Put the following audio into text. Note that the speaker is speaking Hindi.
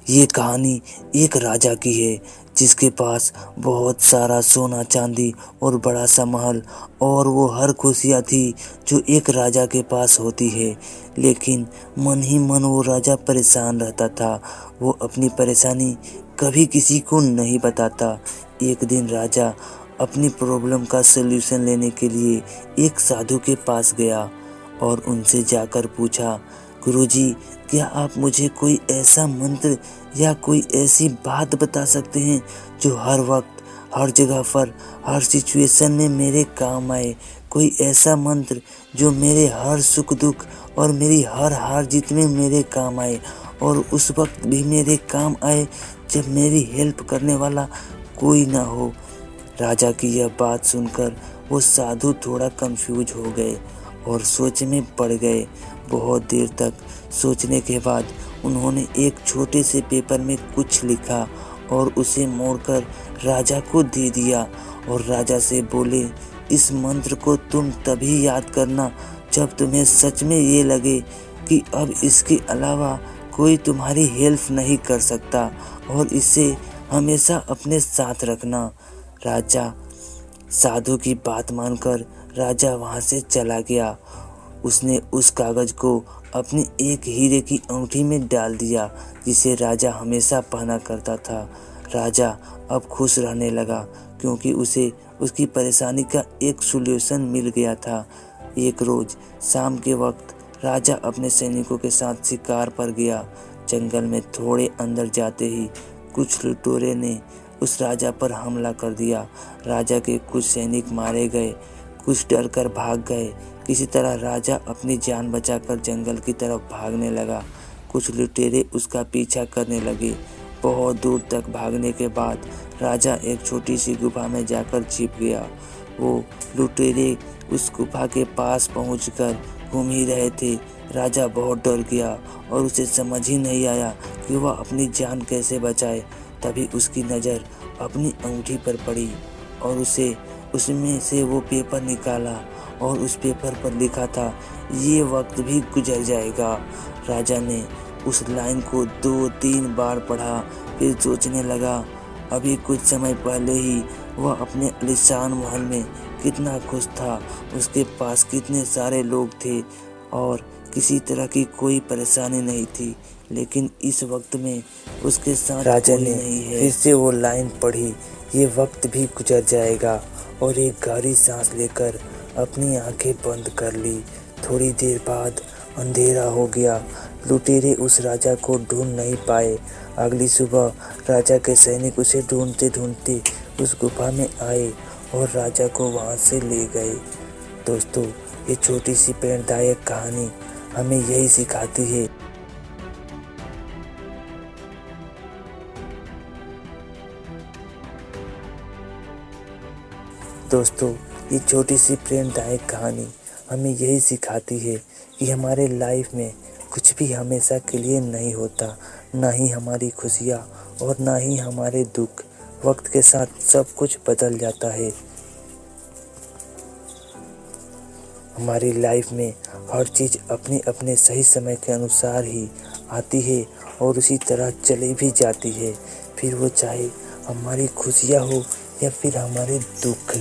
ये कहानी एक राजा की है जिसके पास बहुत सारा सोना चांदी और बड़ा सा महल और वो हर खुशियाँ थी जो एक राजा के पास होती है। लेकिन मन ही मन वो राजा परेशान रहता था। वो अपनी परेशानी कभी किसी को नहीं बताता। एक दिन राजा अपनी प्रॉब्लम का सलूशन लेने के लिए एक साधु के पास गया और उनसे जाकर पूछा, गुरुजी, क्या आप मुझे कोई ऐसा मंत्र या कोई ऐसी बात बता सकते हैं जो हर वक्त, हर जगह पर, हर सिचुएशन में मेरे काम आए? कोई ऐसा मंत्र जो मेरे हर सुख दुख और मेरी हर हार जीत में मेरे काम आए और उस वक्त भी मेरे काम आए जब मेरी हेल्प करने वाला कोई ना हो। राजा की यह बात सुनकर वो साधु थोड़ा कंफ्यूज हो गए और सोच में पड़ गए। बहुत देर तक सोचने के बाद उन्होंने एक छोटे से पेपर में कुछ लिखा और उसे मोड़कर राजा को दे दिया और राजा से बोले, इस मंत्र को तुम तभी याद करना जब तुम्हें सच में ये लगे कि अब इसके अलावा कोई तुम्हारी हेल्प नहीं कर सकता और इसे हमेशा अपने साथ रखना। राजा साधु की बात मानकर राजा वहां से चला गया। उसने उस कागज को अपनी एक हीरे की अंगूठी में डाल दिया जिसे राजा हमेशा पहना करता था। राजा अब खुश रहने लगा क्योंकि उसे उसकी परेशानी का एक सॉल्यूशन मिल गया था। एक रोज शाम के वक्त राजा अपने सैनिकों के साथ शिकार पर गया। जंगल में थोड़े अंदर जाते ही कुछ लुटेरों ने उस राजा पर हमला कर दिया। राजा के कुछ सैनिक मारे गए, कुछ डर कर भाग गए। किसी तरह राजा अपनी जान बचाकर जंगल की तरफ भागने लगा। कुछ लुटेरे उसका पीछा करने लगे। बहुत दूर तक भागने के बाद राजा एक छोटी सी गुफा में जाकर छिप गया। वो लुटेरे उस गुफा के पास पहुंचकर घूम ही रहे थे। राजा बहुत डर गया और उसे समझ ही नहीं आया कि वह अपनी जान कैसे बचाए। तभी उसकी नज़र अपनी अंगूठी पर पड़ी और उसमें से वो पेपर निकाला और उस पेपर पर लिखा था, ये वक्त भी गुजर जाएगा। राजा ने उस लाइन को 2-3 बार पढ़ा, फिर सोचने लगा, अभी कुछ समय पहले ही वह अपने आलीशान महल में कितना खुश था, उसके पास कितने सारे लोग थे और किसी तरह की कोई परेशानी नहीं थी। लेकिन इस वक्त में उसके साथ राजा ने फिर से वो लाइन पढ़ी, ये वक्त भी गुजर जाएगा, और एक गहरी सांस लेकर अपनी आंखें बंद कर ली। थोड़ी देर बाद अंधेरा हो गया। लुटेरे उस राजा को ढूंढ नहीं पाए। अगली सुबह राजा के सैनिक उसे ढूंढते ढूंढते उस गुफा में आए और राजा को वहां से ले गए। दोस्तों, ये छोटी सी प्रेरणादायक कहानी हमें यही सिखाती है। दोस्तों, ये छोटी सी प्रेरणादायक कहानी हमें यही सिखाती है कि हमारे लाइफ में कुछ भी हमेशा के लिए नहीं होता, ना ही हमारी खुशियाँ और ना ही हमारे दुख। वक्त के साथ सब कुछ बदल जाता है। हमारी लाइफ में हर चीज़ अपने अपने सही समय के अनुसार ही आती है और उसी तरह चली भी जाती है, फिर वो चाहे हमारी खुशियाँ हो या फिर हमारे दुख।